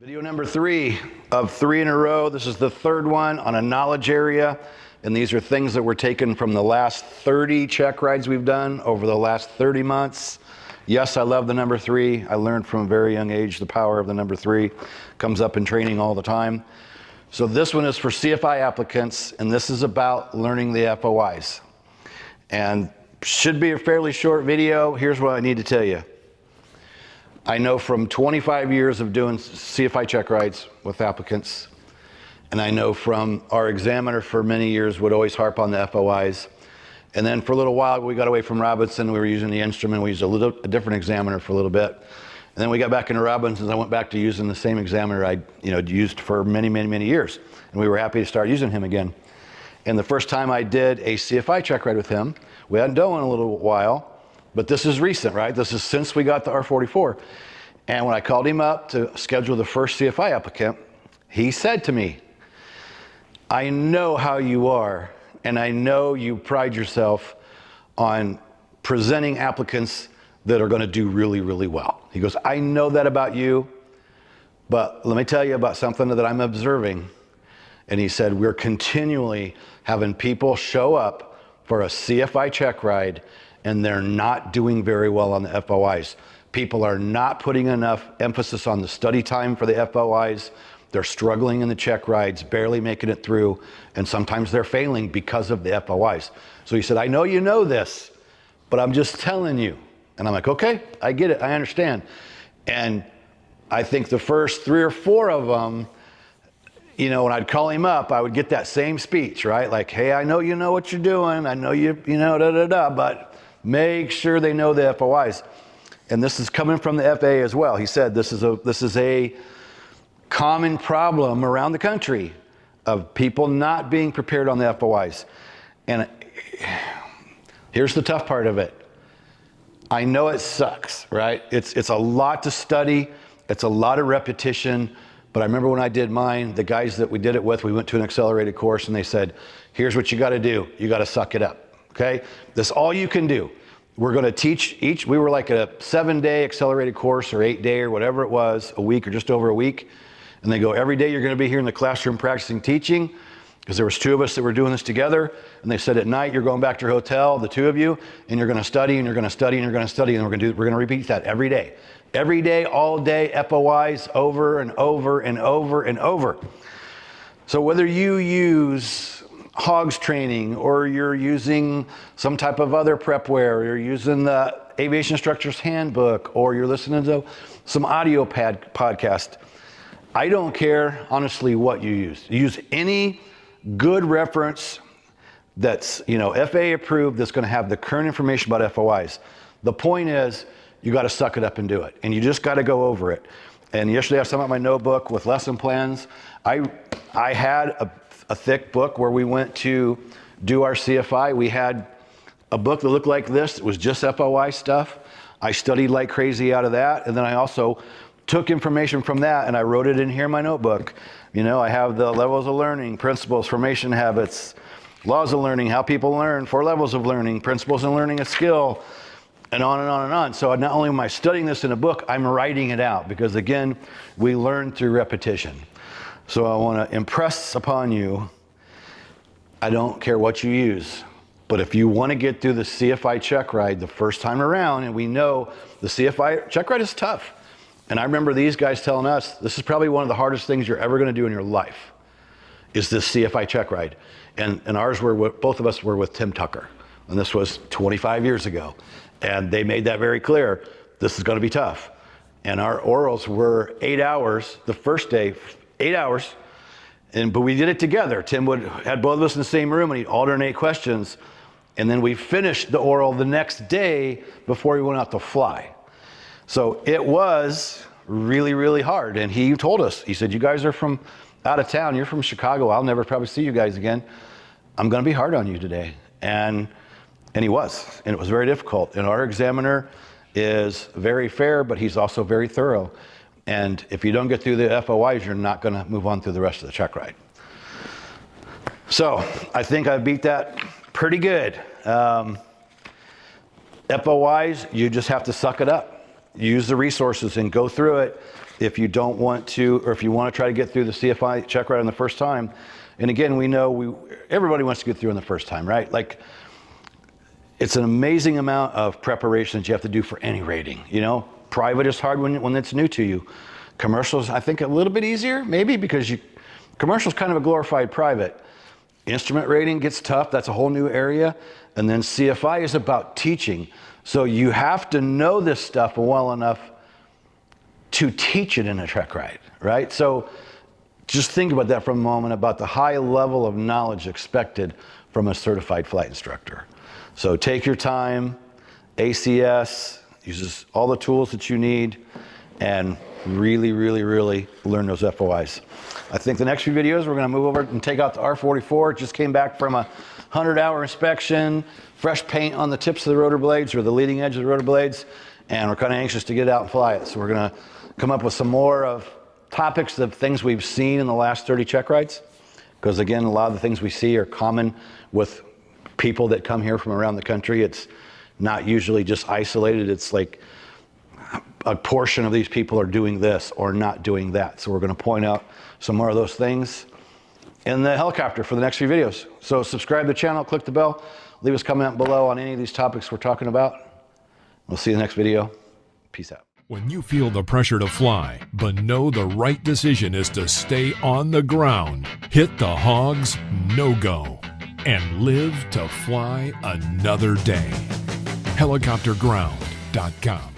Video number 3 of 3 in a row. This is the third one on a knowledge area. And these are things that were taken from the last 30 check rides we've done over the last 30 months. Yes, I love the number 3. I learned from a very young age the power of the number 3. Comes up in training all the time. So this one is for CFI applicants, and this is about learning the FOIs. And should be a fairly short video. Here's what I need to tell you. I know from 25 years of doing CFI check rides with applicants, and I know from our examiner for many years would always harp on the FOIs. And then for a little while, we got away from Robinson. We were using the instrument. We used a different examiner for a little bit. And then we got back into Robinson. I went back to using the same examiner I used for many years. And we were happy to start using him again. And the first time I did a CFI check ride with him, we hadn't done one in a little while. But this is recent, right? This is since we got the R44. And when I called him up to schedule the first CFI applicant, he said to me, I know how you are, and I know you pride yourself on presenting applicants that are going to do really well. He goes, I know that about you, but let me tell you about something that I'm observing. And he said, we're continually having people show up for a CFI check ride and they're not doing very well on the FOIs. People are not putting enough emphasis on the study time for the FOIs. They're struggling in the check rides, barely making it through, and sometimes they're failing because of the FOIs. So he said, I know you know this, but I'm just telling you. And I'm like, okay, I get it, I understand. And I think the first 3 or 4 of them, when I'd call him up, I would get that same speech, right? Like, hey, I know you know what you're doing. I know but make sure they know the FOIs. And this is coming from the FAA as well. He said this is a common problem around the country of people not being prepared on the FOIs. And here's the tough part of it. I know it sucks, right? It's a lot to study. It's a lot of repetition. But I remember when I did mine, the guys that we did it with, we went to an accelerated course and they said, here's what you got to do. You got to suck it up. Okay? That's all you can do. We're going to teach we were like a 7-day accelerated course or 8-day or whatever it was, a week or just over a week. And they go, every day you're going to be here in the classroom practicing teaching, because there was 2 of us that were doing this together. And they said at night, you're going back to your hotel, the 2 of you, and you're going to study and you're going to study and you're going to study. And we're going to repeat that every day. Every day, all day, FOIs over and over and over and over. So whether you use Hogs training, or you're using some type of other prepware, or you're using the Aviation Instructor's Handbook, or you're listening to some audio podcast, I don't care, honestly, what you use. Use any good reference that's, FAA approved, that's going to have the current information about FOIs. The point is, you got to suck it up and do it. And you just got to go over it. And yesterday I sent out my notebook with lesson plans. I had a thick book where we went to do our CFI. We had a book that looked like this. It was just FOI stuff. I studied like crazy out of that. And then I also took information from that and I wrote it in here in my notebook. I have the levels of learning, principles, formation habits, laws of learning, how people learn, 4 levels of learning, principles in learning a skill, and on and on and on. So not only am I studying this in a book, I'm writing it out, because again, we learn through repetition. So I want to impress upon you, I don't care what you use, but if you want to get through the CFI check ride the first time around, and we know the CFI check ride is tough. And I remember these guys telling us, this is probably one of the hardest things you're ever going to do in your life, is this CFI check ride. And ours both of us were with Tim Tucker. And this was 25 years ago. And they made that very clear. This is going to be tough. And our orals were 8 hours the first day, 8 hours. But we did it together. Tim had both of us in the same room and he'd alternate questions. And then we finished the oral the next day before we went out to fly. So it was really hard. And he told us, he said, you guys are from out of town. You're from Chicago. I'll never probably see you guys again. I'm going to be hard on you today. And he was. And it was very difficult. And our examiner is very fair, but he's also very thorough. And if you don't get through the FOIs, you're not going to move on through the rest of the check ride. So I think I beat that pretty good. FOIs, you just have to suck it up. use the resources and go through it if you don't want to, or if you want to try to get through the CFI Checkride on the first time. And again, we know everybody wants to get through on the first time, right? Like, it's an amazing amount of preparation that you have to do for any rating. You know, private is hard when it's new to you. Commercials, I think, a little bit easier, maybe, because commercial's kind of a glorified private. Instrument rating gets tough. That's a whole new area. And then CFI is about teaching. So you have to know this stuff well enough to teach it in a Checkride, right? So just think about that for a moment, about the high level of knowledge expected from a certified flight instructor. So take your time. ACS uses all the tools that you need, and really, really, really learn those FOIs. I think the next few videos, we're going to move over and take out the R44. It just came back from a 100-hour inspection, fresh paint on the tips of the rotor blades, or the leading edge of the rotor blades, and we're kind of anxious to get it out and fly it. So we're going to come up with some more of topics of things we've seen in the last 30 Checkrides, because again, a lot of the things we see are common with people that come here from around the country. It's not usually just isolated. It's like a portion of these people are doing this or not doing that. So we're going to point out some more of those things in the helicopter for the next few videos. So subscribe to the channel, click the bell, leave us a comment below on any of these topics we're talking about. We'll see you in the next video. Peace out. When you feel the pressure to fly, but know the right decision is to stay on the ground, hit the hogs, no go, and live to fly another day. Helicopterground.com